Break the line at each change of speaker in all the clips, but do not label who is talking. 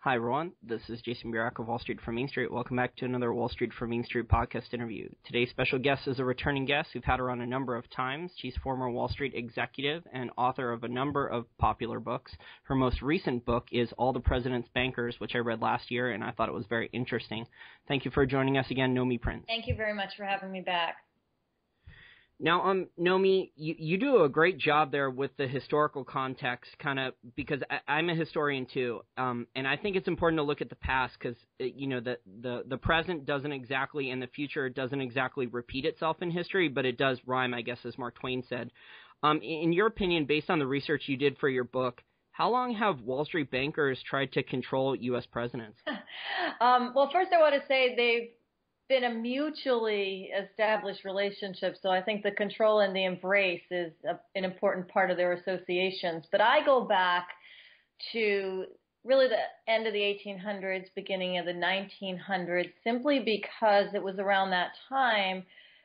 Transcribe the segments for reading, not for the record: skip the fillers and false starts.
Hi, everyone. This is Jason Burak of Wall Street from Main Street. Welcome back to another Wall Street from Main Street podcast interview. Today's special guest is a returning guest. We've had her on a number of times. She's former Wall Street executive and author of a number of popular books. Her most recent book is All the President's Bankers, which I read last year, and I thought it was very interesting. Thank you for joining us again, Nomi Prins.
Thank you very much for having me back.
Now, Nomi, you do a great job there with the historical context, kind of, because I'm a historian too, and I think it's important to look at the past because, the present doesn't exactly, and the future doesn't exactly repeat itself in history, but it does rhyme, I guess, as Mark Twain said. In your opinion, based on the research you did for your book, how long have Wall Street bankers tried to control U.S. presidents?
Well, first I want to say they've been a mutually established relationship, so I think the control and the embrace is an important part of their associations. But I go back to really the end of the 1800s, beginning of the 1900s, simply because it was around that time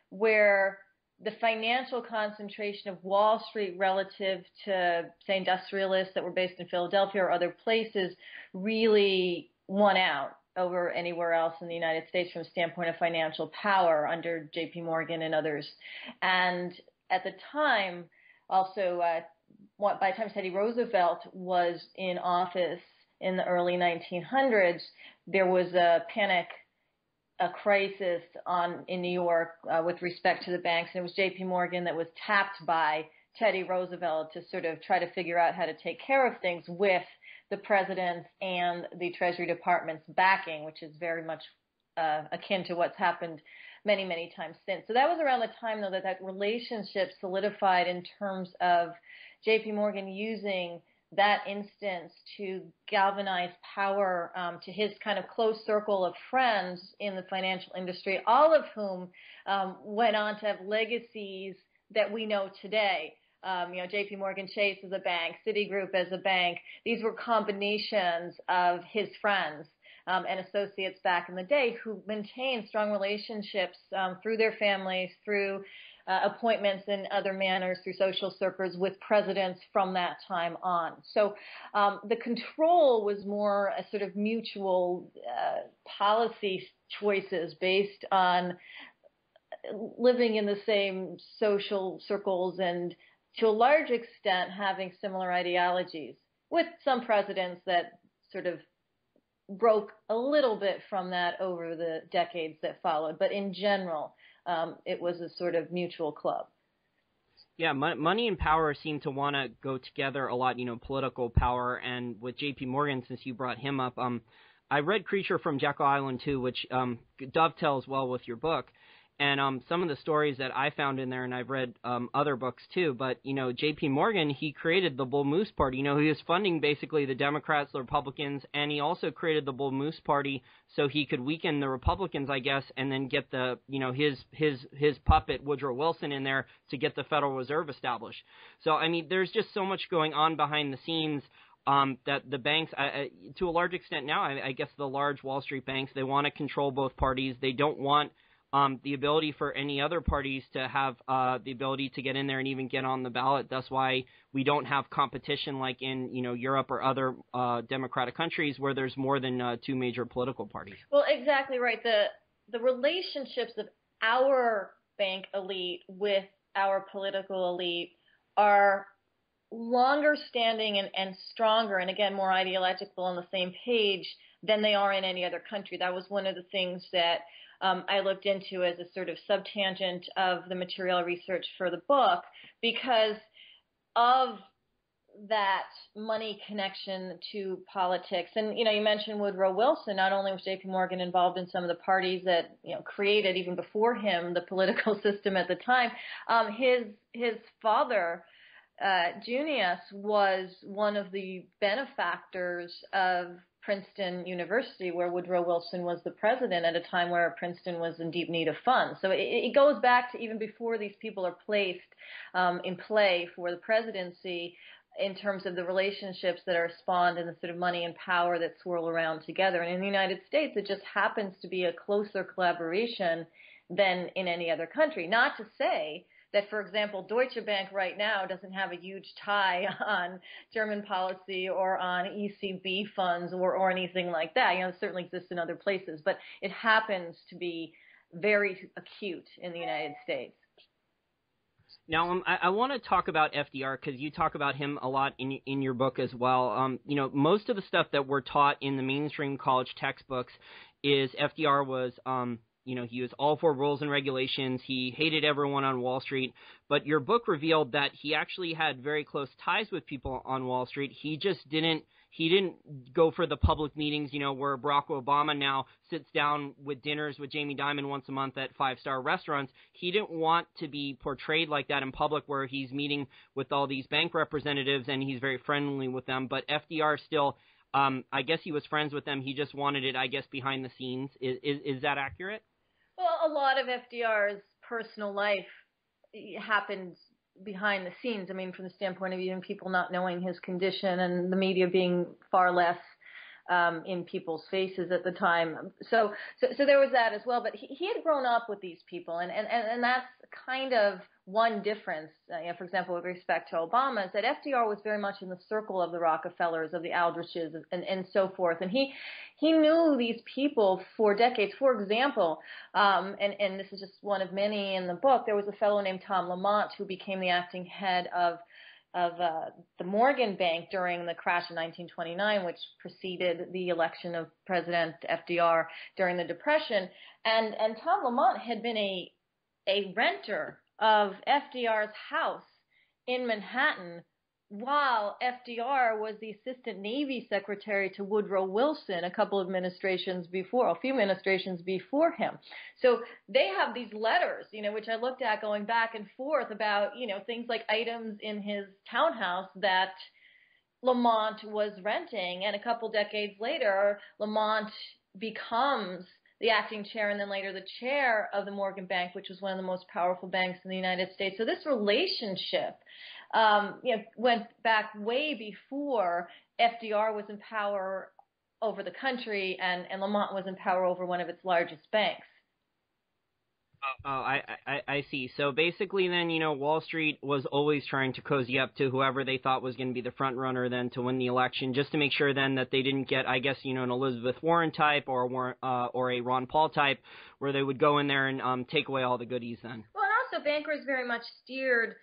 where the financial concentration of Wall Street relative to, say, industrialists that were based in Philadelphia or other places really won out over anywhere else in the United States from a standpoint of financial power under J.P. Morgan and others. And at the time, also, by the time Teddy Roosevelt was in office in the early 1900s, there was a crisis in New York with respect to the banks, and it was J.P. Morgan that was tapped by Teddy Roosevelt to sort of try to figure out how to take care of things with the president's and the Treasury Department's backing, which is very much akin to what's happened many, many times since. So that was around the time, though, that relationship solidified in terms of J.P. Morgan using that instance to galvanize power to his kind of close circle of friends in the financial industry, all of whom went on to have legacies that we know today. J.P. Morgan Chase as a bank, Citigroup as a bank. These were combinations of his friends and associates back in the day who maintained strong relationships through their families, through appointments in other manners, through social circles with presidents from that time on. So the control was more a sort of mutual policy choices based on living in the same social circles and to a large extent having similar ideologies, with some presidents that sort of broke a little bit from that over the decades that followed. But in general, it was a sort of mutual club.
Yeah, money and power seem to want to go together a lot, political power. And with J.P. Morgan, since you brought him up, I read Creature from Jekyll Island, too, which dovetails well with your book. And some of the stories that I found in there, and I've read other books too, but, J.P. Morgan, he created the Bull Moose Party. He was funding basically the Democrats, the Republicans, and he also created the Bull Moose Party so he could weaken the Republicans, I guess, and then get the, his puppet, Woodrow Wilson, in there to get the Federal Reserve established. So, there's just so much going on behind the scenes that the banks, to a large extent now, I guess the large Wall Street banks, they want to control both parties. They don't want the ability for any other parties to have the ability to get in there and even get on the ballot. That's why we don't have competition like in Europe or other democratic countries where there's more than two major political parties.
Well, exactly right. The relationships of our bank elite with our political elite are longer standing and stronger, and again more ideological on the same page than they are in any other country. That was one of the things that I looked into as a sort of subtangent of the material research for the book, because of that money connection to politics. And, you mentioned Woodrow Wilson. Not only was J.P. Morgan involved in some of the parties that, created even before him the political system at the time, his father, Junius, was one of the benefactors of Princeton University, where Woodrow Wilson was the president at a time where Princeton was in deep need of funds. So it goes back to even before these people are placed in play for the presidency in terms of the relationships that are spawned and the sort of money and power that swirl around together. And in the United States, it just happens to be a closer collaboration than in any other country. Not to say that, for example, Deutsche Bank right now doesn't have a huge tie on German policy or on ECB funds or anything like that. It certainly exists in other places, but it happens to be very acute in the United States.
Now, I want to talk about FDR because you talk about him a lot in your book as well. Most of the stuff that we're taught in the mainstream college textbooks is FDR was, he was all for rules and regulations. He hated everyone on Wall Street. But your book revealed that he actually had very close ties with people on Wall Street. He just didn't go for the public meetings, where Barack Obama now sits down with dinners with Jamie Dimon once a month at five-star restaurants. He didn't want to be portrayed like that in public where he's meeting with all these bank representatives and he's very friendly with them. But FDR still, I guess he was friends with them. He just wanted it, I guess, behind the scenes. Is that accurate?
Well, a lot of FDR's personal life happened behind the scenes. I mean, from the standpoint of even people not knowing his condition and the media being far less in people's faces at the time. So there was that as well. But he had grown up with these people, and that's kind of one difference. For example, with respect to Obama, is that FDR was very much in the circle of the Rockefellers, of the Aldriches, and so forth. And he knew these people for decades. For example, and this is just one of many in the book, there was a fellow named Tom Lamont who became the acting head of the Morgan Bank during the crash in 1929, which preceded the election of President FDR during the Depression. And Tom Lamont had been a renter of FDR's house in Manhattan while FDR was the assistant Navy secretary to Woodrow Wilson a few administrations before him. So they have these letters, which I looked at going back and forth about, things like items in his townhouse that Lamont was renting. And a couple decades later, Lamont becomes the acting chair and then later the chair of the Morgan Bank, which was one of the most powerful banks in the United States. So this relationship went back way before FDR was in power over the country and Lamont was in power over one of its largest banks.
Oh, I see. So basically then, Wall Street was always trying to cozy up to whoever they thought was going to be the front runner then to win the election, just to make sure then that they didn't get, I guess, an Elizabeth Warren type or a Ron Paul type where they would go in there and take away all the goodies then.
Well, and also bankers very much steered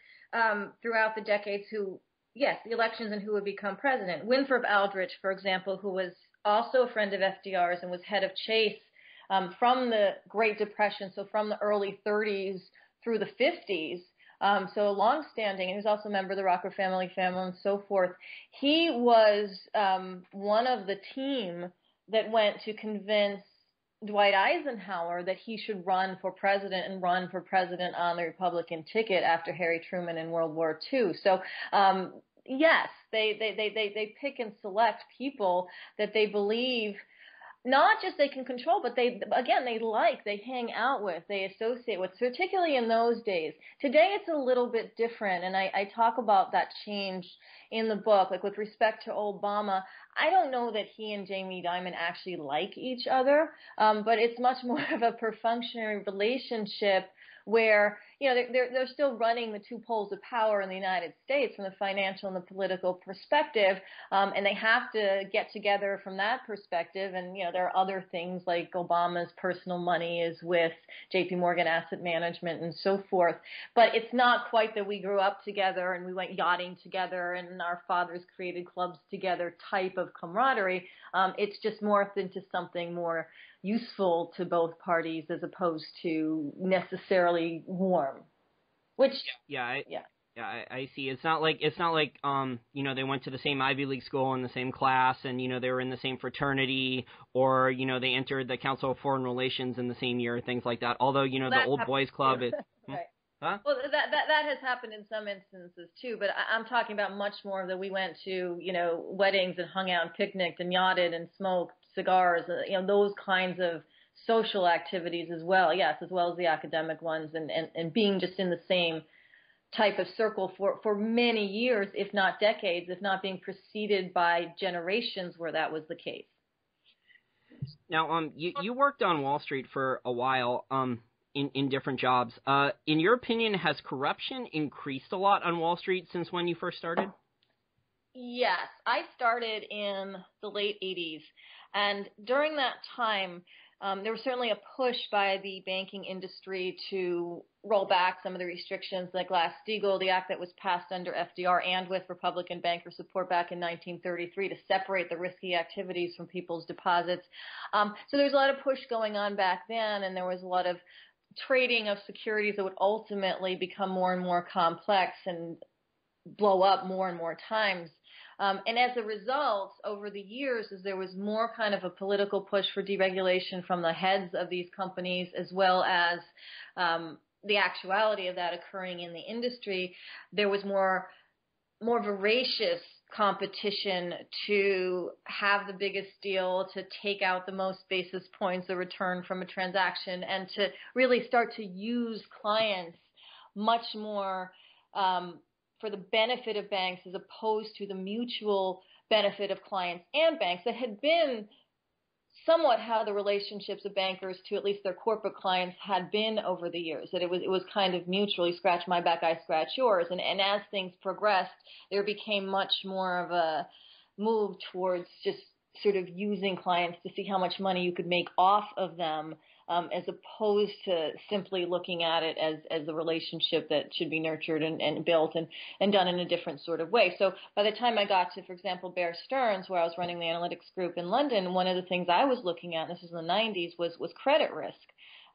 throughout the decades the elections and who would become president. Winthrop Aldrich, for example, who was also a friend of FDR's and was head of Chase from the Great Depression, so from the early 30s through the 50s, so longstanding, and he was also a member of the Rockefeller family and so forth. He was one of the team that went to convince Dwight Eisenhower that he should run for president and run for president on the Republican ticket after Harry Truman in World War II. So yes, they pick and select people that they believe not just they can control, but they hang out with, they associate with, particularly in those days. Today it's a little bit different, and I talk about that change in the book. Like with respect to Obama, I don't know that he and Jamie Dimon actually like each other, but it's much more of a perfunctory relationship where, they're still running the two poles of power in the United States from the financial and the political perspective, and they have to get together from that perspective. And, there are other things like Obama's personal money is with JP Morgan Asset Management and so forth. But it's not quite that we grew up together and we went yachting together and our fathers created clubs together type of camaraderie. It's just morphed into something more useful to both parties as opposed to necessarily warm. Which I see. It's not like they went to the same Ivy League school in the same class and they were in the same fraternity or they entered the Council of Foreign Relations in the same year, things like that. Although the old boys club is right.
Huh?
Well, that has happened in some instances too, but I'm talking about much more that we went to, weddings and hung out and picnicked and yachted and smoked cigars, those kinds of social activities as well. Yes, as well as the academic ones and being just in the same type of circle for many years, if not decades, if not being preceded by generations where that was the case.
Now, you worked on Wall Street for a while. in different jobs. In your opinion, has corruption increased a lot on Wall Street since when you first started?
Yes, I started in the late 80s, and during that time, there was certainly a push by the banking industry to roll back some of the restrictions like Glass-Steagall, the act that was passed under FDR and with Republican banker support back in 1933 to separate the risky activities from people's deposits. So there was a lot of push going on back then, and there was a lot of trading of securities that would ultimately become more and more complex and blow up more and more times. And as a result, over the years, as there was more kind of a political push for deregulation from the heads of these companies, as well as the actuality of that occurring in the industry, there was more voracious competition to have the biggest deal, to take out the most basis points of return from a transaction, and to really start to use clients much more for the benefit of banks as opposed to the mutual benefit of clients and banks that had been somewhat how the relationships of bankers to at least their corporate clients had been over the years, that it was kind of mutually scratch my back, I scratch yours. And as things progressed, there became much more of a move towards just sort of using clients to see how much money you could make off of them, as opposed to simply looking at it as a relationship that should be nurtured and built and done in a different sort of way. So by the time I got to, for example, Bear Stearns, where I was running the analytics group in London, one of the things I was looking at, and this was in the 90s, was credit risk.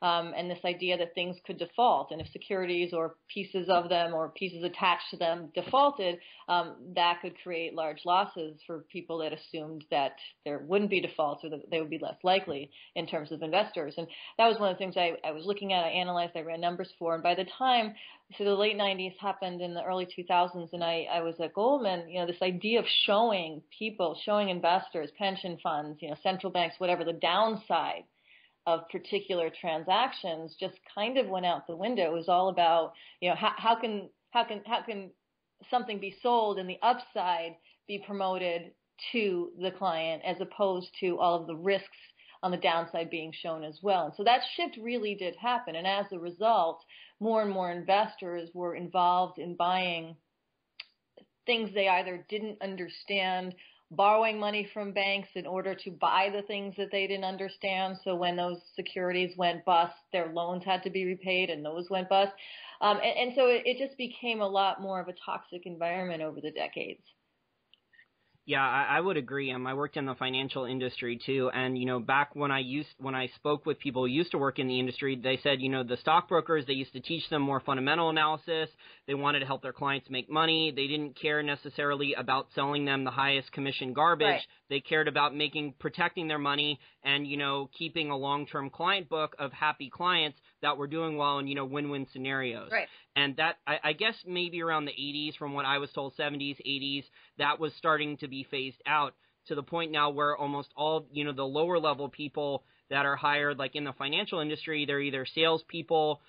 And this idea that things could default, and if securities or pieces of them or pieces attached to them defaulted, that could create large losses for people that assumed that there wouldn't be defaults or that they would be less likely in terms of investors. And that was one of the things I was looking at, I analyzed, I ran numbers for. And by the time, so the late 90s happened in the early 2000s, and I was at Goldman, this idea of showing people, showing investors, pension funds, central banks, whatever, the downside of particular transactions just kind of went out the window. It was all about, how can something be sold and the upside be promoted to the client as opposed to all of the risks on the downside being shown as well. And so that shift really did happen. And as a result, more and more investors were involved in buying things they either didn't understand, borrowing money from banks in order to buy the things that they didn't understand. So when those securities went bust, their loans had to be repaid, and those went bust. And so it just became a lot more of a toxic environment over the decades.
Yeah, I would agree. I worked in the financial industry too, and back when I spoke with people who used to work in the industry, they said the stockbrokers, they used to teach them more fundamental analysis. They wanted to help their clients make money. They didn't care necessarily about selling them the highest commission garbage.
Right.
They cared about protecting their money and keeping a long-term client book of happy clients that were doing well in win-win scenarios.
Right.
And that, I guess maybe around the 80s, from what I was told, 70s, 80s, that was starting to be phased out to the point now where almost all, the lower level people that are hired, like in the financial industry, they're either salespeople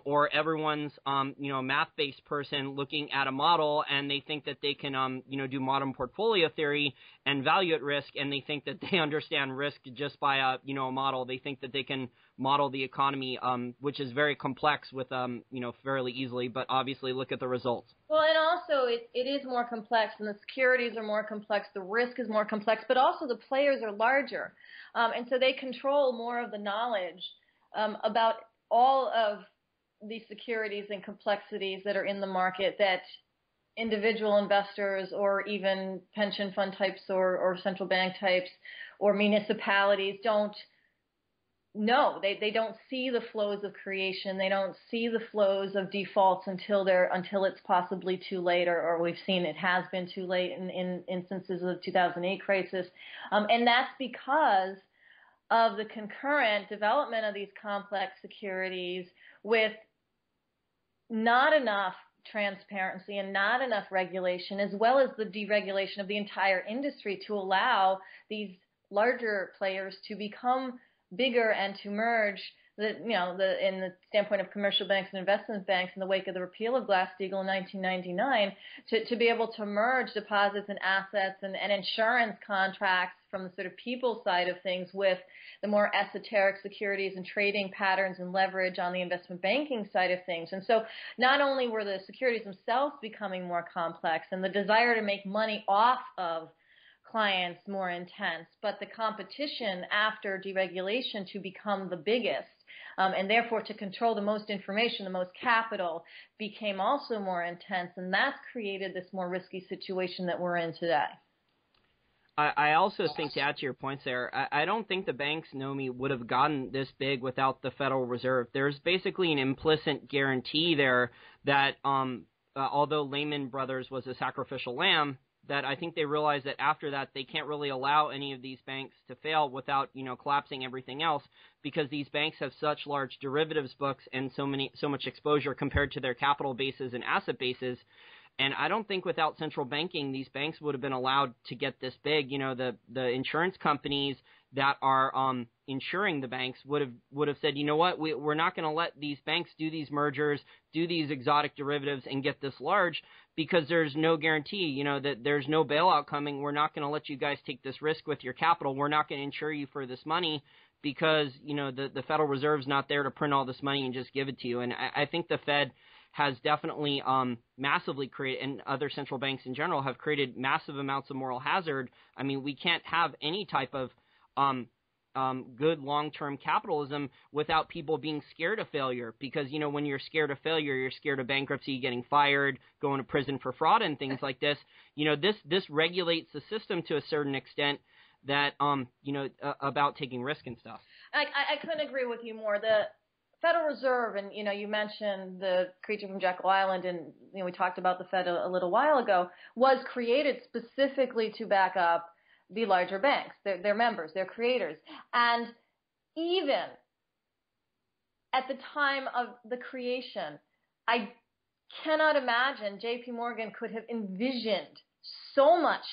or everyone's, a math-based person looking at a model, and they think that they can, do modern portfolio theory and value at risk, and they think that they understand risk just by a model. They think that they can model the economy, which is very complex with, fairly easily, but obviously look at the results.
Well, and also it is more complex, and the securities are more complex, the risk is more complex, but also the players are larger. And so they control more of the knowledge about all of the securities and complexities that are in the market that individual investors or even pension fund types or central bank types or municipalities don't know. They don't see the flows of creation. They don't see the flows of defaults until it's possibly too late, or we've seen it has been too late in instances of the 2008 crisis. And that's because of the concurrent development of these complex securities with not enough transparency and not enough regulation, as well as the deregulation of the entire industry to allow these larger players to become bigger and to merge in the standpoint of commercial banks and investment banks in the wake of the repeal of Glass-Steagall in 1999, to be able to merge deposits and assets and insurance contracts from the sort of people side of things with the more esoteric securities and trading patterns and leverage on the investment banking side of things. And so not only were the securities themselves becoming more complex and the desire to make money off of clients more intense, but the competition after deregulation to become the biggest, and therefore to control the most information, the most capital, became also more intense, and that's created this more risky situation that we're in today.
I also think, to add to your points there, I don't think the banks, Nomi, would have gotten this big without the Federal Reserve. There's basically an implicit guarantee there that although Lehman Brothers was a sacrificial lamb, that I think they realized that after that they can't really allow any of these banks to fail without, collapsing everything else, because these banks have such large derivatives books and so much exposure compared to their capital bases and asset bases. And I don't think without central banking, these banks would have been allowed to get this big. The insurance companies that are insuring the banks would have said, we're not going to let these banks do these mergers, do these exotic derivatives, and get this large, because there's no guarantee, that there's no bailout coming. We're not going to let you guys take this risk with your capital. We're not going to insure you for this money because, the Federal Reserve's not there to print all this money and just give it to you. And I think the Fed has definitely massively created, and other central banks in general have created massive amounts of moral hazard. I mean, we can't have any type of good long-term capitalism without people being scared of failure, because, when you're scared of failure, you're scared of bankruptcy, getting fired, going to prison for fraud and things like this. This regulates the system to a certain extent that, about taking risk and stuff.
I couldn't agree with you more. The Federal Reserve, and you mentioned the creature from Jekyll Island, and we talked about the Fed a little while ago, was created specifically to back up the larger banks, their members, their creators. And even at the time of the creation, I cannot imagine J.P. Morgan could have envisioned so much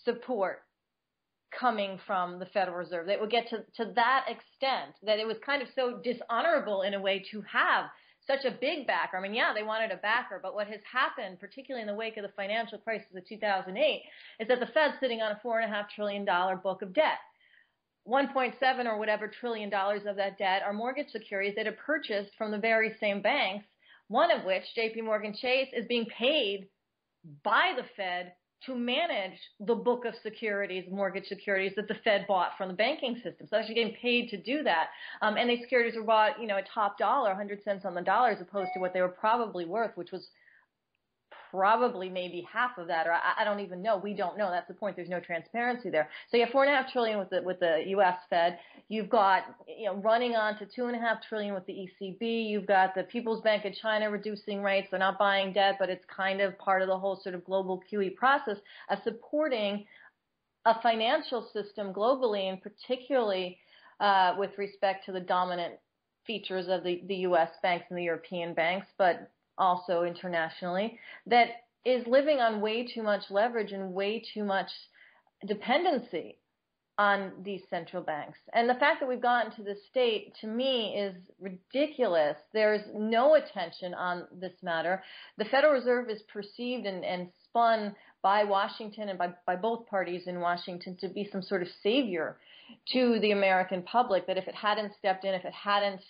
support coming from the Federal Reserve. They would get to that extent that it was kind of so dishonorable in a way to have such a big backer. I mean, yeah, they wanted a backer, but what has happened, particularly in the wake of the financial crisis of 2008, is that the Fed's sitting on a $4.5 trillion book of debt. 1.7 or whatever trillion dollars of that debt are mortgage securities that are purchased from the very same banks, one of which, J.P. Morgan Chase, is being paid by the Fed to manage the book of securities, mortgage securities that the Fed bought from the banking system. So actually getting paid to do that. And these securities were bought, at top dollar, 100 cents on the dollar, as opposed to what they were probably worth, which was probably maybe half of that, or I don't even know. We don't know. That's the point. There's no transparency there. So you have $4.5 trillion with the U.S. Fed. You've got, running on to $2.5 trillion with the ECB. You've got the People's Bank of China reducing rates. They're not buying debt, but it's kind of part of the whole sort of global QE process of supporting a financial system globally, and particularly with respect to the dominant features of the U.S. banks and the European banks, but also internationally, that is living on way too much leverage and way too much dependency on these central banks. And the fact that we've gotten to this state, to me, is ridiculous. There's no attention on this matter. The Federal Reserve is perceived and spun by Washington and by both parties in Washington to be some sort of savior to the American public, that if it hadn't stepped in, if it hadn't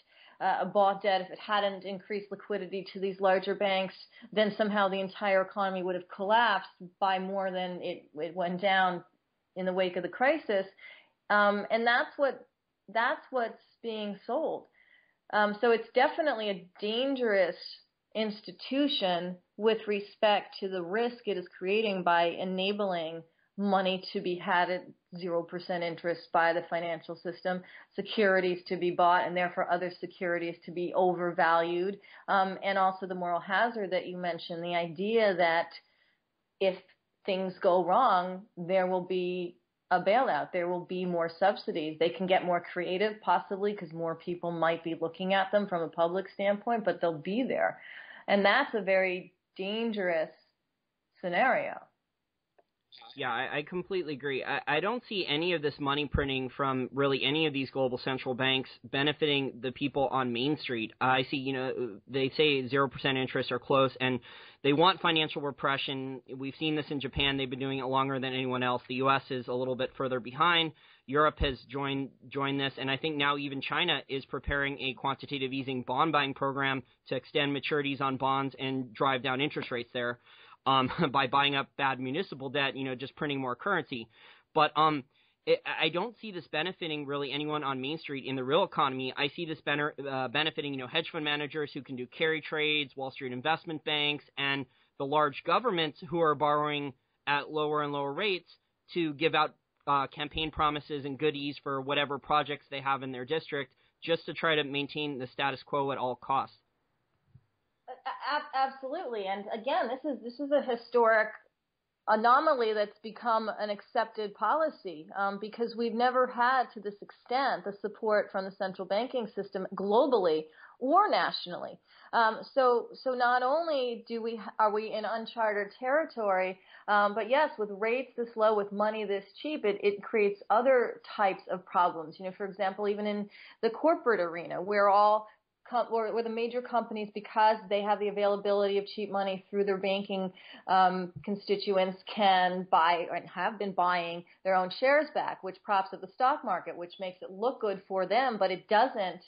bought debt, if it hadn't increased liquidity to these larger banks, then somehow the entire economy would have collapsed by more than it went down in the wake of the crisis. And that's what's being sold. So it's definitely a dangerous institution with respect to the risk it is creating by enabling money to be had at 0% interest by the financial system, securities to be bought, and therefore other securities to be overvalued, and also the moral hazard that you mentioned, the idea that if things go wrong, there will be a bailout, there will be more subsidies. They can get more creative, possibly, because more people might be looking at them from a public standpoint, but they'll be there. And that's a very dangerous scenario.
Yeah, I completely agree. I don't see any of this money printing from really any of these global central banks benefiting the people on Main Street. I see, they say 0% interest or close, and they want financial repression. We've seen this in Japan. They've been doing it longer than anyone else. The U.S. is a little bit further behind. Europe has joined this, and I think now even China is preparing a quantitative easing bond buying program to extend maturities on bonds and drive down interest rates there. By buying up bad municipal debt, just printing more currency. But I don't see this benefiting really anyone on Main Street in the real economy. I see this benefiting, hedge fund managers who can do carry trades, Wall Street investment banks, and the large governments who are borrowing at lower and lower rates to give out campaign promises and goodies for whatever projects they have in their district, just to try to maintain the status quo at all costs.
Absolutely, and again, this is a historic anomaly that's become an accepted policy because we've never had to this extent the support from the central banking system globally or nationally. So not only are we in uncharted territory, but yes, with rates this low, with money this cheap, it creates other types of problems. For example, even in the corporate arena, where the major companies, because they have the availability of cheap money through their banking constituents, can buy and have been buying their own shares back, which props up the stock market, which makes it look good for them, but it doesn't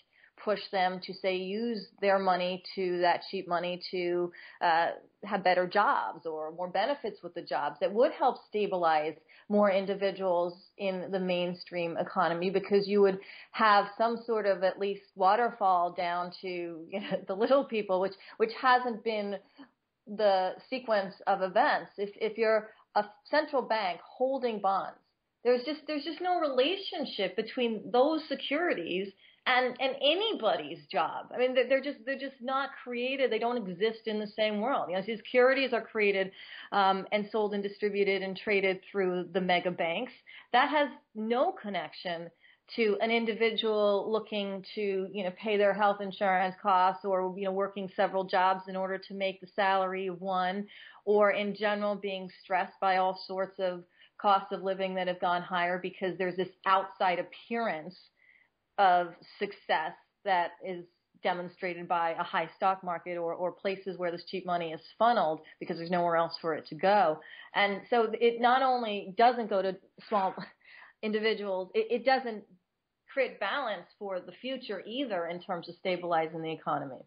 push them to, say, use their money, that cheap money, to have better jobs or more benefits with the jobs that would help stabilize more individuals in the mainstream economy, because you would have some sort of at least waterfall down to the little people, which hasn't been the sequence of events. If you're a central bank holding bonds, there's just no relationship between those securities and anybody's job. I mean, they're just not created. They don't exist in the same world. These securities are created and sold and distributed and traded through the mega banks. That has no connection to an individual looking to pay their health insurance costs, or working several jobs in order to make the salary of one, or in general being stressed by all sorts of costs of living that have gone higher because there's this outside appearance of success that is demonstrated by a high stock market or places where this cheap money is funneled because there's nowhere else for it to go. And so it not only doesn't go to small individuals, it doesn't create balance for the future either in terms of stabilizing the economy.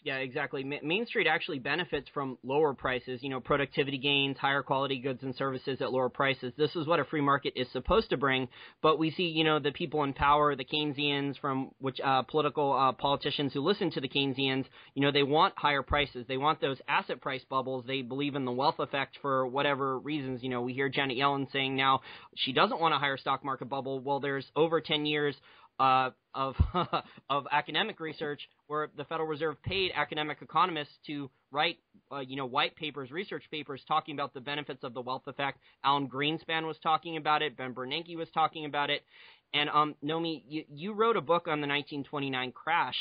Yeah, exactly. Main Street actually benefits from lower prices, productivity gains, higher quality goods and services at lower prices. This is what a free market is supposed to bring. But we see, the people in power, the Keynesians, from which politicians who listen to the Keynesians, they want higher prices. They want those asset price bubbles. They believe in the wealth effect for whatever reasons. We hear Janet Yellen saying now she doesn't want a higher stock market bubble. Well, there's over 10 years of academic research where the Federal Reserve paid academic economists to write, white papers, research papers talking about the benefits of the wealth effect. Alan Greenspan was talking about it. Ben Bernanke was talking about it. And Nomi, you wrote a book on the 1929 crash.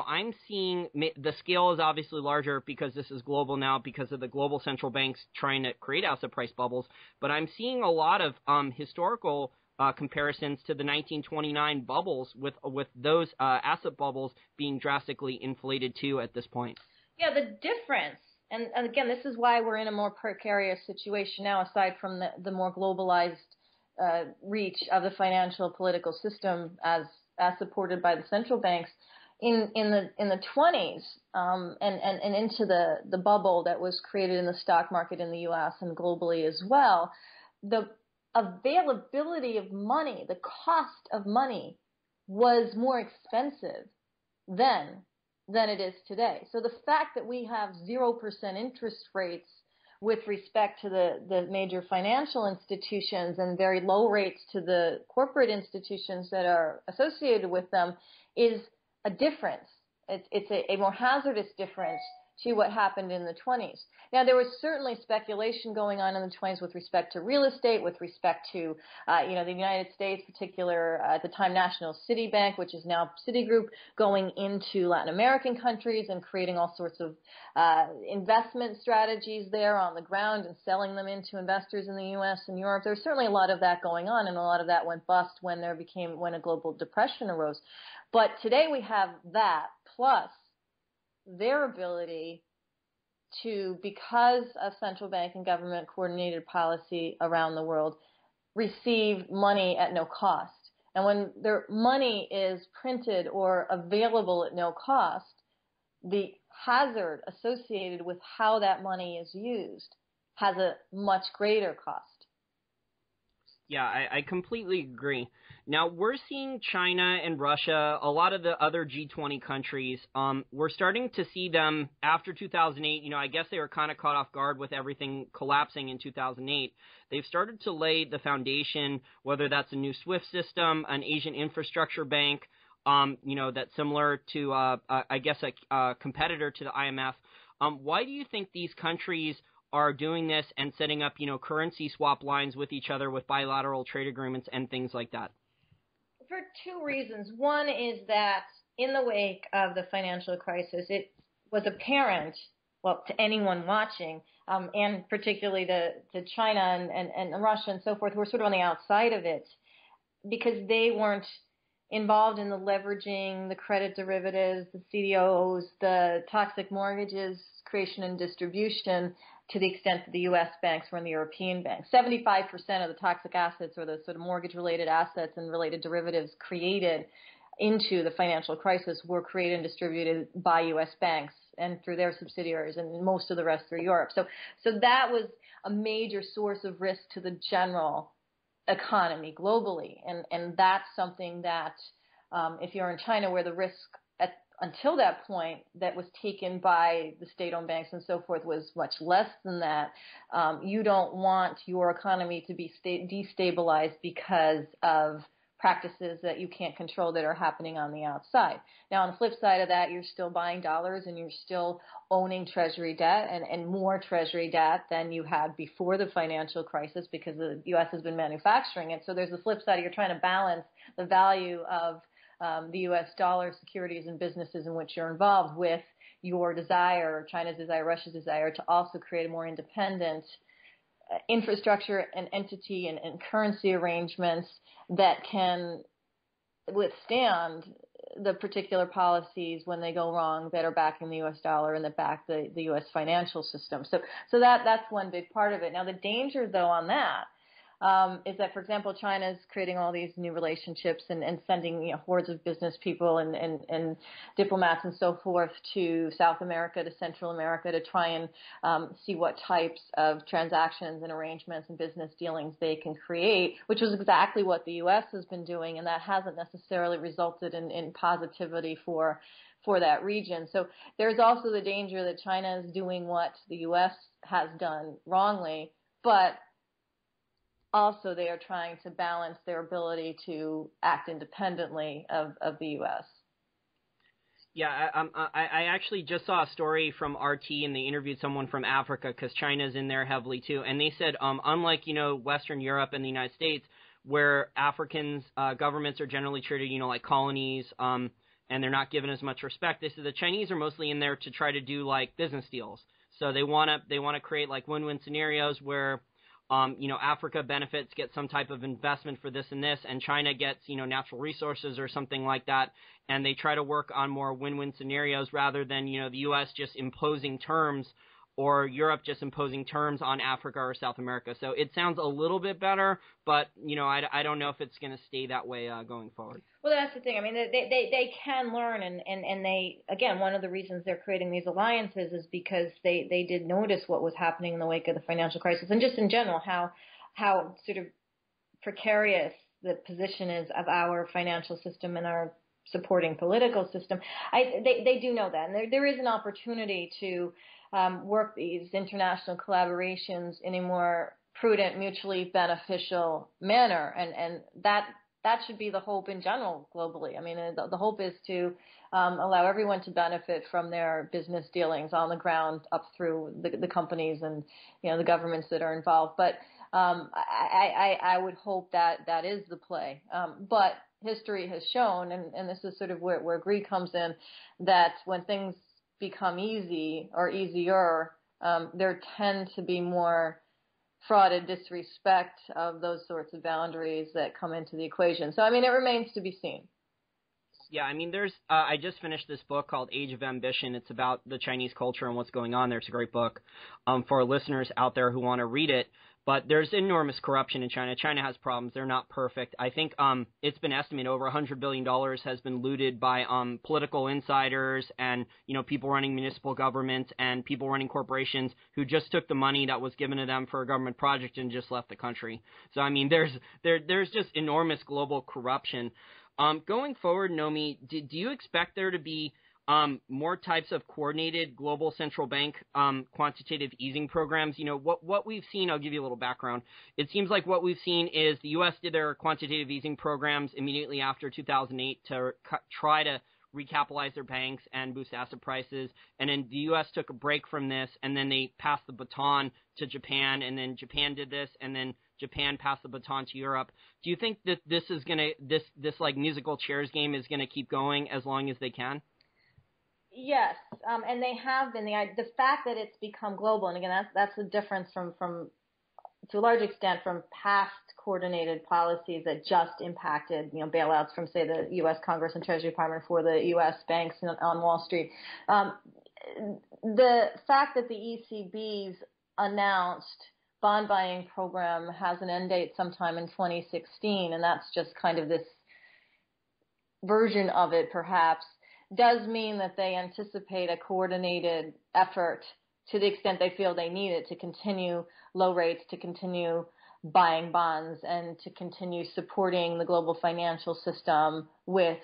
I'm seeing the scale is obviously larger because this is global now, because of the global central banks trying to create asset price bubbles. But I'm seeing a lot of historical comparisons to the 1929 bubbles, with those asset bubbles being drastically inflated too at this point.
Yeah, the difference, and again, this is why we're in a more precarious situation now, aside from the more globalized reach of the financial political system as supported by the central banks. In the 20s and into the bubble that was created in the stock market in the U.S. and globally as well, the availability of money, the cost of money, was more expensive then than it is today. So the fact that we have 0% interest rates with respect to the major financial institutions and very low rates to the corporate institutions that are associated with them is a difference. It's a more hazardous difference to what happened in the 20s. Now, there was certainly speculation going on in the 20s with respect to real estate, with respect to, the United States, particular at the time National City Bank, which is now Citigroup, going into Latin American countries and creating all sorts of investment strategies there on the ground and selling them into investors in the U.S. and Europe. There's certainly a lot of that going on, and a lot of that went bust when a global depression arose. But today we have that plus their ability to, because of central bank and government coordinated policy around the world, receive money at no cost. And when their money is printed or available at no cost, the hazard associated with how that money is used has a much greater cost.
Yeah, I completely agree. Now, we're seeing China and Russia, a lot of the other G20 countries, we're starting to see them after 2008. I guess they were kind of caught off guard with everything collapsing in 2008. They've started to lay the foundation, whether that's a new SWIFT system, an Asian infrastructure bank, that's similar to, I guess, a competitor to the IMF. Why do you think these countries are doing this and setting up, currency swap lines with each other with bilateral trade agreements and things like that?
For two reasons. One is that in the wake of the financial crisis, it was apparent, to anyone watching, and particularly to China and Russia and so forth, who were sort of on the outside of it, because they weren't involved in the leveraging, the credit derivatives, the CDOs, the toxic mortgages, creation and distribution, to the extent that the U.S. banks were in the European banks. 75% of the toxic assets, or the sort of mortgage-related assets and related derivatives created into the financial crisis, were created and distributed by U.S. banks and through their subsidiaries, and most of the rest through Europe. So that was a major source of risk to the general economy globally, and that's something that if you're in China, where the risk until that point that was taken by the state-owned banks and so forth was much less than that, you don't want your economy to be destabilized because of practices that you can't control that are happening on the outside. Now, on the flip side of that, you're still buying dollars and you're still owning treasury debt and more treasury debt than you had before the financial crisis, because the U.S. has been manufacturing it. So there's the flip side. You're trying to balance the value of the U.S. dollar securities and businesses in which you're involved with your desire, China's desire, Russia's desire, to also create a more independent infrastructure and entity and currency arrangements that can withstand the particular policies when they go wrong that are backing the U.S. dollar and that back the U.S. financial system. So that's one big part of it. Now, the danger, though, on that is that, for example, China is creating all these new relationships and sending hordes of business people and diplomats and so forth to South America, to Central America, to try and see what types of transactions and arrangements and business dealings they can create, which was exactly what the U.S. has been doing, and that hasn't necessarily resulted in positivity for that region. So there's also the danger that China is doing what the U.S. has done wrongly, but also they are trying to balance their ability to act independently of the U.S.
Yeah, I actually just saw a story from RT, and they interviewed someone from Africa, because China's in there heavily too, and they said unlike Western Europe and the United States, where Africans governments are generally treated like colonies, and they're not given as much respect, they said the Chinese are mostly in there to try to do business deals. So they want to create win-win scenarios where Africa benefits, get some type of investment for this and this, and China gets, natural resources or something like that, and they try to work on more win-win scenarios rather than, the U.S. just imposing terms or Europe just imposing terms on Africa or South America. So it sounds a little bit better, but, I don't know if it's going to stay that way going forward.
Well, that's the thing. I mean, they can learn, and they, again, one of the reasons they're creating these alliances is because they did notice what was happening in the wake of the financial crisis, and just in general how sort of precarious the position is of our financial system and our supporting political system. They do know that, and there is an opportunity to work these international collaborations in a more prudent, mutually beneficial manner, and that that should be the hope in general globally. I mean, the hope is to allow everyone to benefit from their business dealings on the ground up through the companies and, the governments that are involved. But I would hope that is the play. But history has shown, and this is sort of where greed comes in, that when things become easy or easier, there tend to be more fraud and disrespect of those sorts of boundaries that come into the equation. So, I mean, it remains to be seen.
Yeah, I mean, I just finished this book called Age of Ambition. It's about the Chinese culture and what's going on there. It's a great book for listeners out there who want to read it. But there's enormous corruption in China. China has problems. They're not perfect. I think it's been estimated over $100 billion has been looted by political insiders and, people running municipal governments and people running corporations who just took the money that was given to them for a government project and just left the country. So, I mean, there's just enormous global corruption. Going forward, Nomi, do you expect there to be more types of coordinated global central bank quantitative easing programs? What we've seen, I'll give you a little background. It seems like what we've seen is the U.S. did their quantitative easing programs immediately after 2008 to try to recapitalize their banks and boost asset prices. And then the U.S. took a break from this, and then they passed the baton to Japan, and then Japan did this, and then Japan passed the baton to Europe. Do you think that this is this like musical chairs game is gonna keep going as long as they can?
Yes, and they have been. The fact that it's become global, and again, that's the difference from to a large extent from past coordinated policies that just impacted, bailouts from, say, the U.S. Congress and Treasury Department for the U.S. banks on Wall Street. The fact that the ECB's announced bond buying program has an end date sometime in 2016, and that's just kind of this version of it, perhaps, does mean that they anticipate a coordinated effort to the extent they feel they need it to continue low rates, to continue buying bonds, and to continue supporting the global financial system with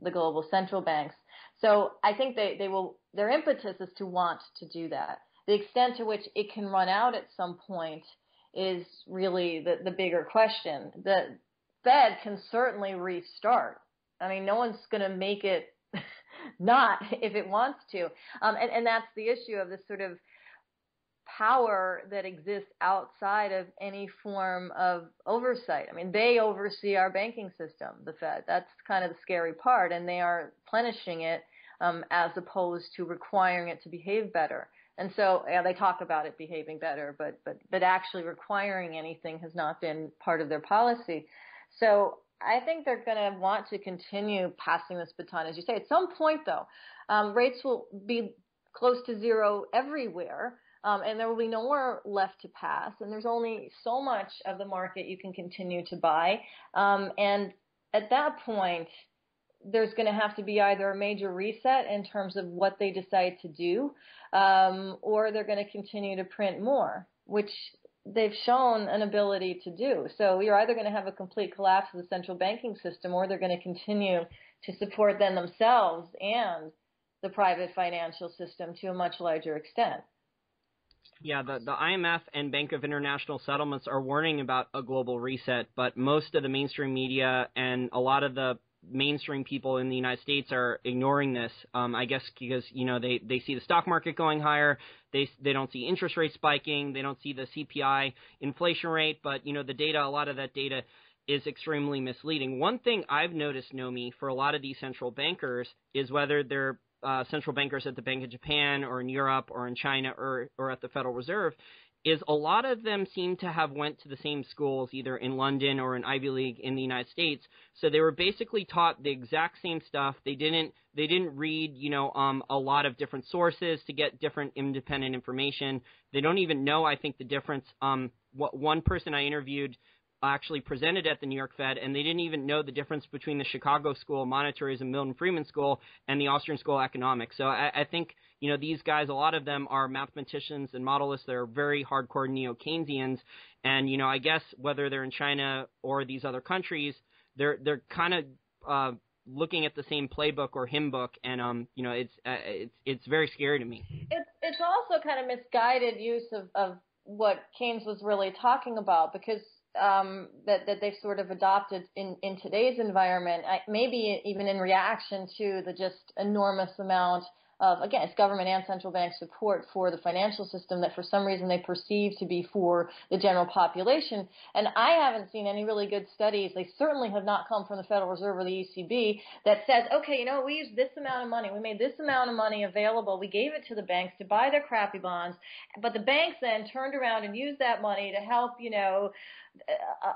the global central banks. So I think they will, their impetus is to want to do that. The extent to which it can run out at some point is really the bigger question. The Fed can certainly restart. I mean, no one's going to make it not if it wants to. And that's the issue of this sort of power that exists outside of any form of oversight. I mean, they oversee our banking system, the Fed. That's kind of the scary part, and they are plenishing it as opposed to requiring it to behave better. And so they talk about it behaving better, but actually requiring anything has not been part of their policy. So I think they're going to want to continue passing this baton, as you say. At some point, though, rates will be close to zero everywhere, and there will be no more left to pass, and there's only so much of the market you can continue to buy. And at that point, there's going to have to be either a major reset in terms of what they decide to do, or they're going to continue to print more, which they've shown an ability to do. So you're either going to have a complete collapse of the central banking system, or they're going to continue to support them themselves and the private financial system to a much larger extent.
Yeah, the IMF and Bank of International Settlements are warning about a global reset, but most of the mainstream media and a lot of the mainstream people in the United States are ignoring this, I guess because, they see the stock market going higher, they don't see interest rates spiking, they don't see the CPI inflation rate, but, the data, a lot of that data is extremely misleading. One thing I've noticed, Nomi, for a lot of these central bankers is whether they're central bankers at the Bank of Japan or in Europe or in China or at the Federal Reserve, is a lot of them seem to have went to the same schools, either in London or in Ivy League in the United States. So they were basically taught the exact same stuff. They didn't read, a lot of different sources to get different independent information. They don't even know, I think, the difference. What one person I interviewed actually presented at the New York Fed, and they didn't even know the difference between the Chicago School of Monetarism, Milton Friedman School, and the Austrian School of Economics. So I think, these guys, a lot of them are mathematicians and modelists. They're very hardcore neo-Keynesians. And, I guess whether they're in China or these other countries, they're kind of looking at the same playbook or hymn book, and it's very scary to me.
It's also kind of misguided use of what Keynes was really talking about, because that they've sort of adopted in today's environment, maybe even in reaction to the just enormous amount of, again, it's government and central bank support for the financial system that for some reason they perceive to be for the general population. And I haven't seen any really good studies. They certainly have not come from the Federal Reserve or the ECB that says, okay, we used this amount of money. We made this amount of money available. We gave it to the banks to buy their crappy bonds. But the banks then turned around and used that money to help,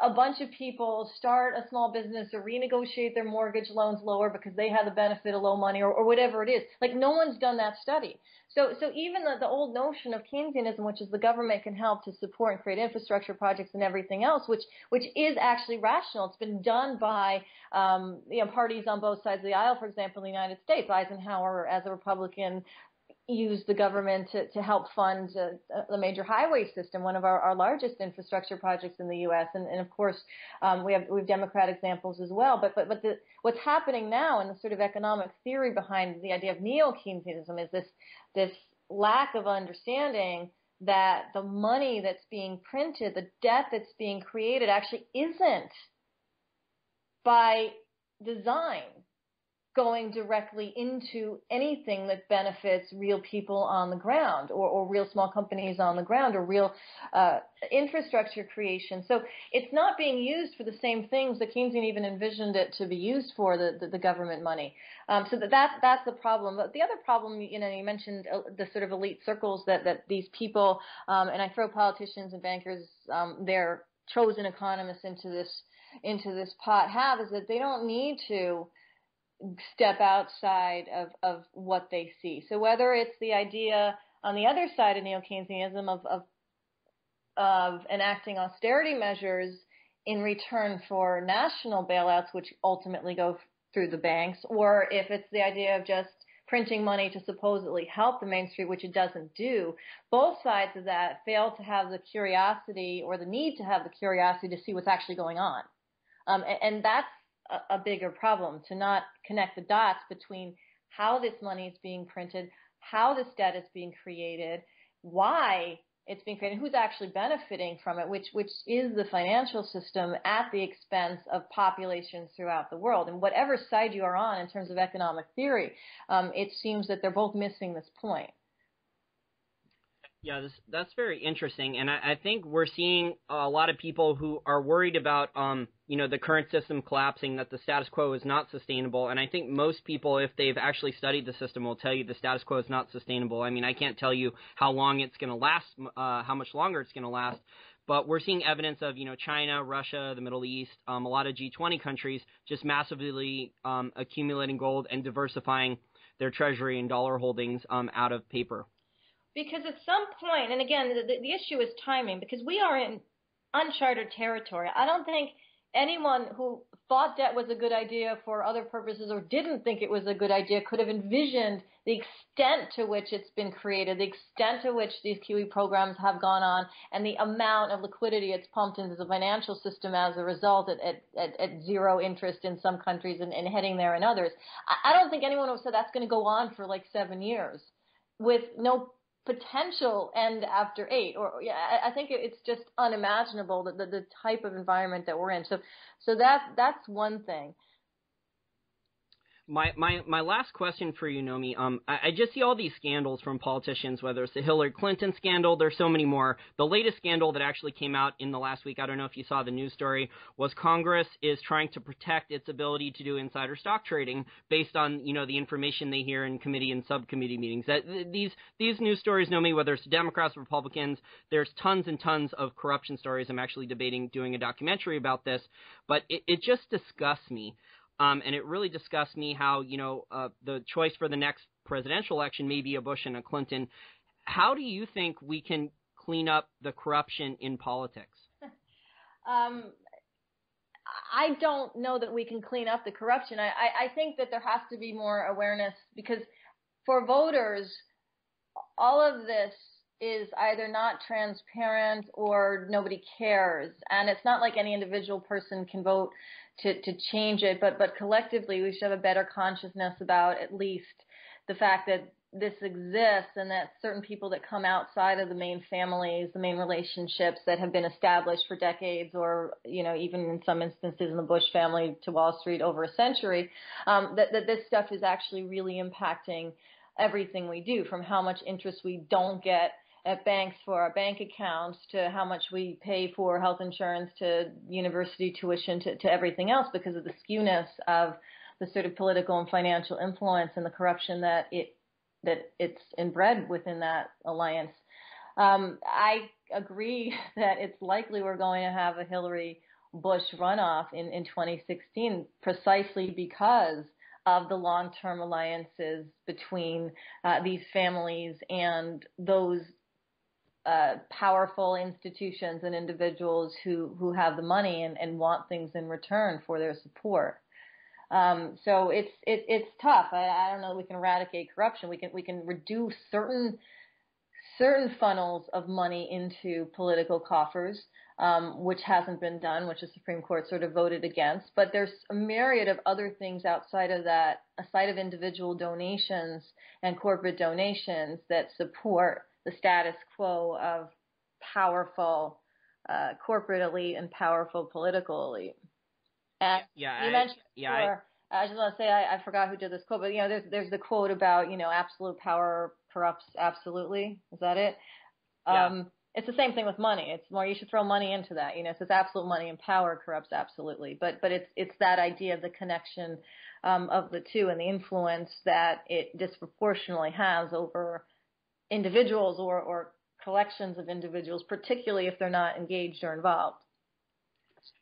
a bunch of people start a small business or renegotiate their mortgage loans lower because they had the benefit of low money or whatever it is. Like, no one's done that study. So even the old notion of Keynesianism, which is the government can help to support and create infrastructure projects and everything else, which is actually rational. It's been done by parties on both sides of the aisle. For example, in the United States, Eisenhower, as a Republican, used the government to help fund the major highway system, one of our largest infrastructure projects in the U.S. And of course, we have Democrat examples as well. But what's happening now in the sort of economic theory behind the idea of neo-Keynesianism is this lack of understanding that the money that's being printed, the debt that's being created, actually isn't by design going directly into anything that benefits real people on the ground or real small companies on the ground or real infrastructure creation. So it's not being used for the same things that Keynesian even envisioned it to be used for, the government money. So that's the problem. But the other problem, you mentioned the sort of elite circles that these people, and I throw politicians and bankers, their chosen economists into this pot have, is that they don't need to step outside of what they see. So whether it's the idea on the other side of neo-Keynesianism of enacting austerity measures in return for national bailouts, which ultimately go through the banks, or if it's the idea of just printing money to supposedly help the Main Street, which it doesn't do, both sides of that fail to have the curiosity or the need to have the curiosity to see what's actually going on. And that's a bigger problem, to not connect the dots between how this money is being printed, how this debt is being created, why it's being created, who's actually benefiting from it, which is the financial system at the expense of populations throughout the world. And whatever side you are on in terms of economic theory, it seems that they're both missing this point.
Yeah, that's very interesting, and I think we're seeing a lot of people who are worried about, the current system collapsing, that the status quo is not sustainable, and I think most people, if they've actually studied the system, will tell you the status quo is not sustainable. I mean, I can't tell you how long it's going to last, how much longer it's going to last, but we're seeing evidence of, China, Russia, the Middle East, a lot of G20 countries just massively accumulating gold and diversifying their treasury and dollar holdings out of paper.
Because at some point, and again, the issue is timing, because we are in uncharted territory. I don't think anyone who thought debt was a good idea for other purposes or didn't think it was a good idea could have envisioned the extent to which it's been created, the extent to which these QE programs have gone on, and the amount of liquidity it's pumped into the financial system as a result at zero interest in some countries and heading there in others. I don't think anyone would have said that's going to go on for like 7 years with no potential end after 8, I think it's just unimaginable that the type of environment that we're in. So that's one thing.
My last question for you, Nomi, I just see all these scandals from politicians, whether it's the Hillary Clinton scandal, there's so many more. The latest scandal that actually came out in the last week, I don't know if you saw the news story, was Congress is trying to protect its ability to do insider stock trading based on, the information they hear in committee and subcommittee meetings. These news stories, Nomi, whether it's Democrats, Republicans, there's tons and tons of corruption stories. I'm actually debating doing a documentary about this, but it just disgusts me. And it really disgusts me how, the choice for the next presidential election may be a Bush and a Clinton. How do you think we can clean up the corruption in politics?
I don't know that we can clean up the corruption. I think that there has to be more awareness, because for voters, all of this is either not transparent or nobody cares. And it's not like any individual person can vote to change it, but collectively we should have a better consciousness about at least the fact that this exists and that certain people that come outside of the main families, the main relationships that have been established for decades or, even in some instances in the Bush family to Wall Street over a century, that this stuff is actually really impacting everything we do, from how much interest we don't get at banks for our bank accounts to how much we pay for health insurance to university tuition to everything else because of the skewness of the sort of political and financial influence and the corruption that it's inbred within that alliance. I agree that it's likely we're going to have a Hillary Bush runoff in 2016 precisely because of the long-term alliances between these families and those powerful institutions and individuals who have the money and want things in return for their support. So it's tough. I don't know that we can eradicate corruption. We can reduce certain funnels of money into political coffers, which hasn't been done, which the Supreme Court sort of voted against. But there's a myriad of other things outside of that, aside of individual donations and corporate donations that support the status quo of powerful corporate elite and powerful political elite. And you mentioned before, I just want to say I forgot who did this quote, but there's the quote about absolute power corrupts absolutely. Is that it?
Yeah.
It's the same thing with money. It's more you should throw money into that. So it's absolute money and power corrupts absolutely. But it's that idea of the connection of the two and the influence that it disproportionately has over individuals or collections of individuals, particularly if they're not engaged or involved.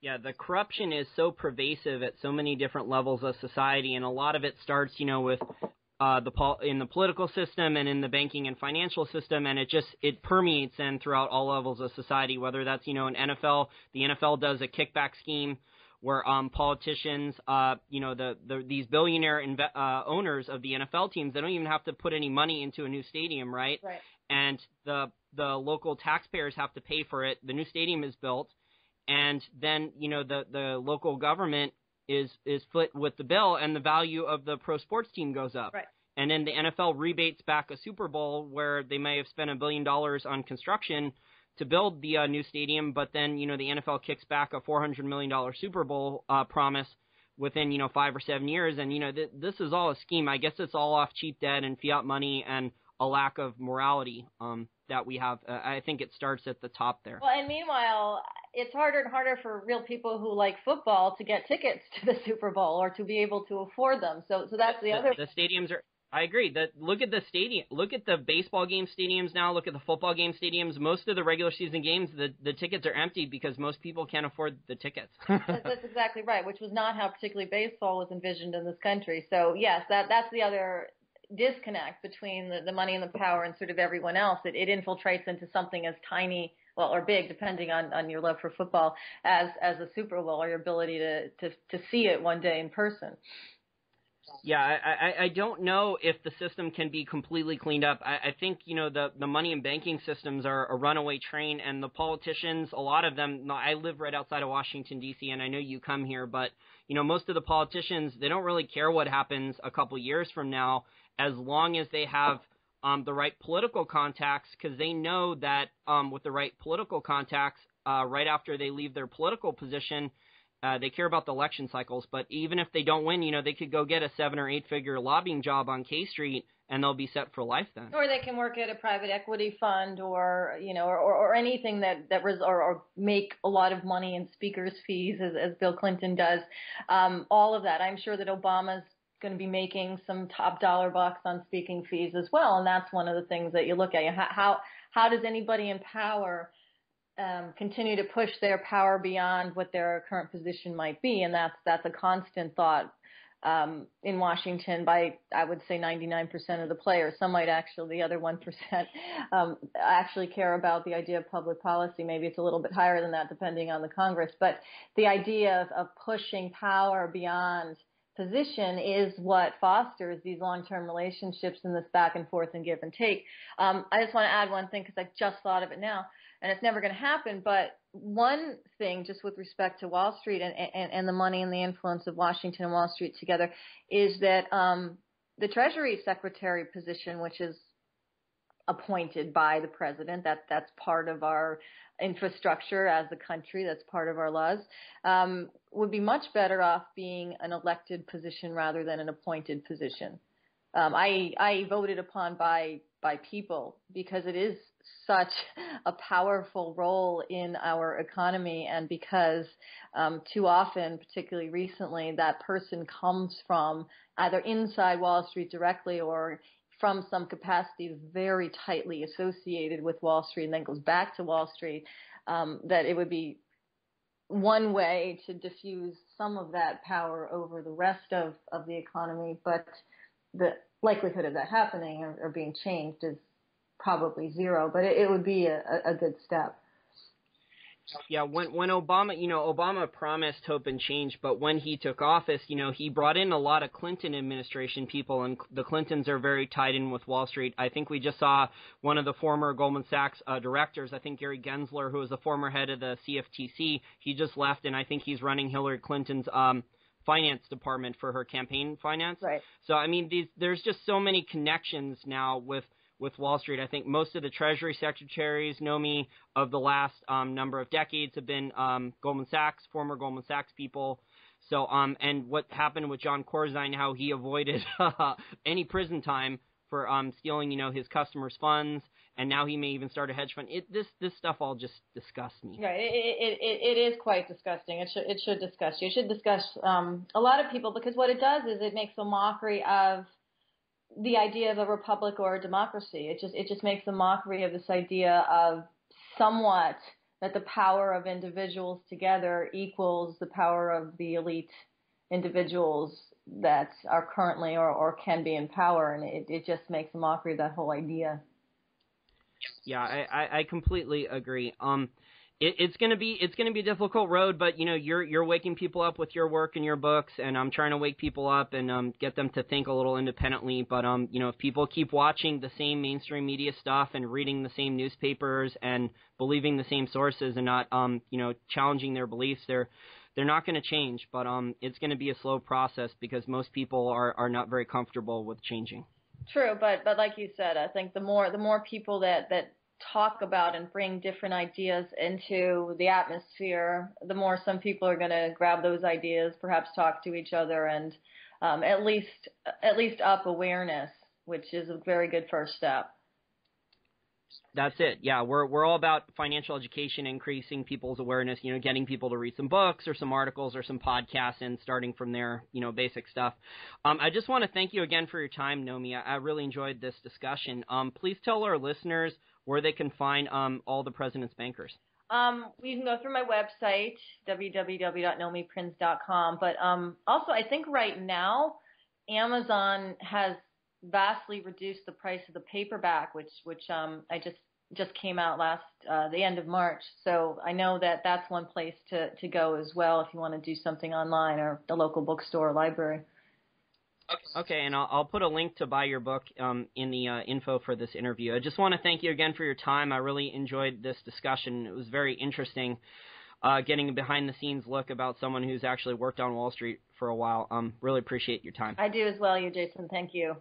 Yeah, the corruption is so pervasive at so many different levels of society, and a lot of it starts, with in the political system and in the banking and financial system, and it permeates and throughout all levels of society. Whether that's in NFL, the NFL does a kickback scheme where politicians, these billionaire owners of the NFL teams, they don't even have to put any money into a new stadium, right?
Right.
And the local taxpayers have to pay for it. The new stadium is built. And then, the local government is foot with the bill, and the value of the pro sports team goes up.
Right.
And then the NFL rebates back a Super Bowl where they may have spent $1 billion on construction to build the new stadium, but then, the NFL kicks back a $400 million Super Bowl promise within, 5 or 7 years. And, this is all a scheme. I guess it's all off cheap debt and fiat money and a lack of morality that we have. I think it starts at the top there.
Well, and meanwhile, it's harder and harder for real people who like football to get tickets to the Super Bowl or to be able to afford them. So that's the other.
The stadiums are. I agree. Look at the stadium. Look at the baseball game stadiums now. Look at the football game stadiums. Most of the regular season games, the tickets are empty because most people can't afford the tickets.
That's exactly right. Which was not how particularly baseball was envisioned in this country. So yes, that's the other disconnect between the money and the power and sort of everyone else. It infiltrates into something as tiny, well, or big, depending on your love for football, as a Super Bowl or your ability to see it one day in person.
Yeah, I don't know if the system can be completely cleaned up. I think, the money and banking systems are a runaway train, and the politicians, a lot of them, I live right outside of Washington, D.C., and I know you come here, but, most of the politicians, they don't really care what happens a couple years from now as long as they have the right political contacts, because they know that with the right political contacts, right after they leave their political position, they care about the election cycles. But even if they don't win, they could go get a 7 or 8 figure lobbying job on K Street, and they'll be set for life then.
Or they can work at a private equity fund, or or anything or make a lot of money in speakers' fees, as Bill Clinton does. All of that. I'm sure that Obama's going to be making some top dollar bucks on speaking fees as well, and that's one of the things that you look at. How does anybody in power continue to push their power beyond what their current position might be? And that's a constant thought in Washington by, I would say, 99% of the players. Some might actually, the other 1%, actually care about the idea of public policy. Maybe it's a little bit higher than that, depending on the Congress. But the idea of pushing power beyond position is what fosters these long-term relationships and this back and forth and give and take. I just want to add one thing because I just thought of it now, and it's never going to happen. But one thing, just with respect to Wall Street and the money and the influence of Washington and Wall Street together, is that the Treasury Secretary position, which is appointed by the president, that's part of our infrastructure as a country, that's part of our laws, would be much better off being an elected position rather than an appointed position. I voted upon by people because it is such a powerful role in our economy, and because too often, particularly recently, that person comes from either inside Wall Street directly or from some capacity very tightly associated with Wall Street and then goes back to Wall Street, that it would be one way to diffuse some of that power over the rest of the economy. But the likelihood of that happening or being changed is probably zero, but it would be a good step.
Yeah, when Obama promised hope and change, but when he took office, he brought in a lot of Clinton administration people, and the Clintons are very tied in with Wall Street. I think we just saw one of the former Goldman Sachs directors, I think Gary Gensler, who was the former head of the CFTC, he just left, and I think he's running Hillary Clinton's finance department for her campaign finance.
Right.
So, I mean, there's just so many connections now with Wall Street. I think most of the Treasury secretaries, Nomi, of the last number of decades have been former Goldman Sachs people. So, and what happened with John Corzine, how he avoided any prison time for stealing, his customers' funds, and now he may even start a hedge fund. This stuff all just disgusts me.
Right. It is quite disgusting. It should disgust you. It should disgust a lot of people, because what it does is it makes a mockery of the idea of a republic or a democracy. It just makes a mockery of this idea of somewhat that the power of individuals together equals the power of the elite individuals that are currently or can be in power, and it just makes a mockery of that whole idea.
Yeah, I completely agree. It's gonna be a difficult road, but you're waking people up with your work and your books, and I'm trying to wake people up and get them to think a little independently. But if people keep watching the same mainstream media stuff and reading the same newspapers and believing the same sources and not challenging their beliefs, they're not going to change. But it's going to be a slow process because most people are not very comfortable with changing.
True, but like you said, I think the more people that talk about and bring different ideas into the atmosphere, the more some people are going to grab those ideas, perhaps talk to each other, and at least up awareness, which is a very good first step.
That's it. Yeah, we're all about financial education, increasing people's awareness, getting people to read some books or some articles or some podcasts and starting from there, basic stuff. I just want to thank you again for your time, Nomi. I really enjoyed this discussion. Please tell our listeners where they can find all the President's Bankers.
You can go through my website, www.nomiprins.com. But also, I think right now, Amazon has vastly reduced the price of the paperback, which I just came out the end of March. So I know that that's one place to go as well if you want to do something online or the local bookstore or library.
Okay, and I'll put a link to buy your book in the info for this interview. I just want to thank you again for your time. I really enjoyed this discussion. It was very interesting getting a behind-the-scenes look about someone who's actually worked on Wall Street for a while. Really appreciate your time.
I do as well, Jason. Thank you.